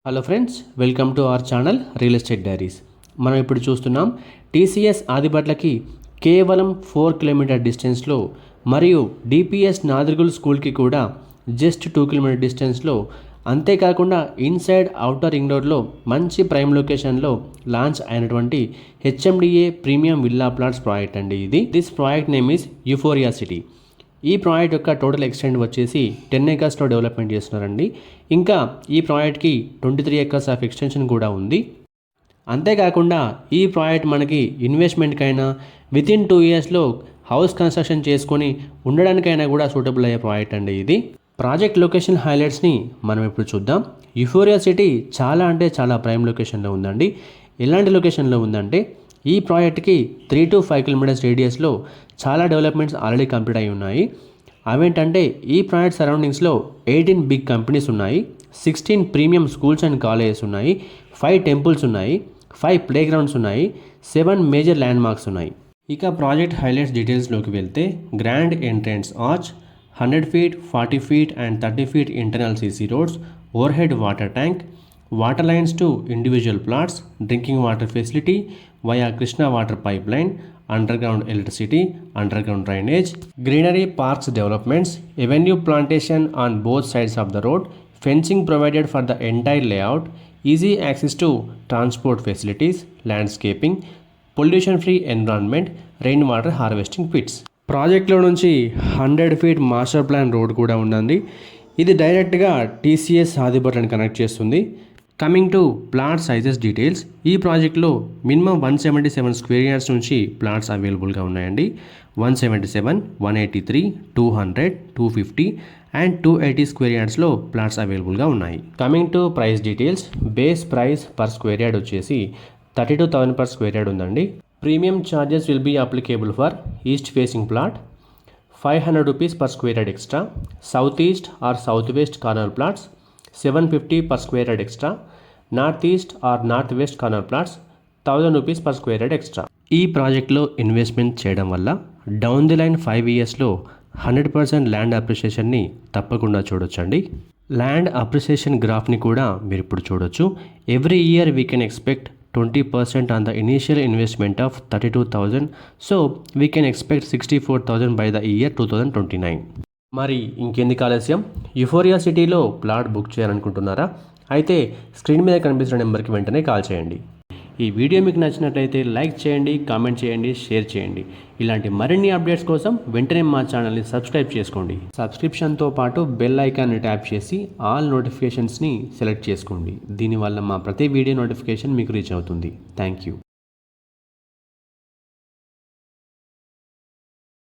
Hello friends, welcome to our channel real estate diaries. మనం ఇప్పుడు చూస్తున్నాం టీసీఎస్ ఆదిబట్లకి కేవలం 4 కిలోమీటర్ డిస్టెన్స్లో మరియు డిపిఎస్ నాదర్గుల్ స్కూల్కి కూడా జస్ట్ 2 కిలోమీటర్ డిస్టెన్స్లో, అంతేకాకుండా ఇన్సైడ్ అవుటర్ రింగ్ రోడ్లో మంచి ప్రైమ్ లొకేషన్లో లాంచ్ అయినటువంటి HMDA premium villa plots project అండి ఇది. This project name is euphoria city. ఈ ప్రాజెక్ట్ యొక్క టోటల్ ఎక్స్టెంట్ వచ్చేసి 10 ఏకర్స్లో డెవలప్మెంట్ చేస్తున్నారండి. ఇంకా ఈ ప్రాజెక్ట్కి 23 ఏకర్స్ ఆఫ్ ఎక్స్టెన్షన్ కూడా ఉంది. అంతేకాకుండా ఈ ప్రాజెక్ట్ మనకి ఇన్వెస్ట్మెంట్కైనా వితిన్ 2 ఇయర్స్లో హౌస్ కన్స్ట్రక్షన్ చేసుకొని ఉండడానికైనా కూడా సూటబుల్ అయ్యే ప్రాజెక్ట్ అండి ఇది. ప్రాజెక్ట్ లొకేషన్ హైలైట్స్ని మనం ఇప్పుడు చూద్దాం. యూఫోరియా సిటీ చాలా అంటే చాలా ప్రైమ్ లొకేషన్లో ఉందండి. ఎలాంటి లొకేషన్లో ఉందంటే, ఈ ప్రాజెక్ట్కి 3 to 5 కిలోమీటర్స్ రేడియస్లో చాలా డెవలప్మెంట్స్ ఆల్రెడీ కంప్లీట్ అయి ఉన్నాయి. అవేంటంటే, ఈ ప్రాజెక్ట్ సరౌండింగ్స్లో 18 బిగ్ కంపెనీస్ ఉన్నాయి, 16 ప్రీమియం స్కూల్స్ అండ్ కాలేజెస్ ఉన్నాయి, 5 టెంపుల్స్ ఉన్నాయి, 5 ప్లే గ్రౌండ్స్ ఉన్నాయి, 7 మేజర్ ల్యాండ్ మార్క్స్ ఉన్నాయి. ఇక ప్రాజెక్ట్ హైలైట్స్ డీటెయిల్స్లోకి వెళ్తే, grand entrance arch, 100 feet, 40 feet and 30 feet internal CC roads, overhead water tank, water lines to individual plots, drinking water facility via Krishna water pipeline, underground electricity, underground drainage, greenery parks developments, avenue plantation on both sides of the road, fencing provided for the entire layout, easy access to transport facilities, landscaping, pollution free environment, rainwater harvesting pits. ప్రాజెక్ట్లో నుంచి 100 feet master plan road కూడా ఉందండి. ఇది డైరెక్ట్గా TCS ఆదిబట్లని connect చేస్తుంది. Coming to plot sizes details, ఈ ప్రాజెక్ట్లో minimum 177 square yards నుంచి ప్లాట్స్ అవైలబుల్గా ఉన్నాయండి. 177, 183, 200, 250 అండ్ 280 స్క్వేర్ యార్డ్స్లో ప్లాట్స్ అవైలబుల్గా ఉన్నాయి. Coming to price details, base price per square yard వచ్చేసి 32,000 per స్క్వేర్ యార్డ్ ఉందండి. Premium charges will be applicable for east facing plot, 500 rupees per square yard extra, south east or southwest corner plots 750 per square yard extra, north east or northwest corner plots 1000 rupees per square yard extra. ఈ ప్రాజెక్ట్లో investment చేయడం వల్ల down the line 5 yearsలో 100% land అప్రిషియేషన్ని తప్పకుండా చూడొచ్చండి. Land appreciation గ్రాఫ్ని కూడా మీరు ఇప్పుడు చూడొచ్చు. Every year we can expect 20% on the initial investment of 32,000. So we can expect 64,000 by the year 2029. మరి ఇంకెందుకు ఆలస్యం, యూఫోరియా సిటీలో ప్లాట్ బుక్ చేయాలనుకుంటున్నారా? అయితే స్క్రీన్ మీద కనిపిస్తున్న నెంబర్కి వెంటనే కాల్ చేయండి. ఈ వీడియో మీకు నచ్చినట్లయితే లైక్ చేయండి, కామెంట్ చేయండి, షేర్ చేయండి. ఇలాంటి మరిన్ని అప్డేట్స్ కోసం వెంటనే మా ఛానల్ని సబ్స్క్రైబ్ చేసుకోండి. సబ్స్క్రిప్షన్తో పాటు బెల్ ఐకాన్ని ట్యాప్ చేసి ఆల్ నోటిఫికేషన్స్ని సెలెక్ట్ చేసుకోండి. దీనివల్ల మా ప్రతి వీడియో నోటిఫికేషన్ మీకు రీచ్ అవుతుంది. Thank you.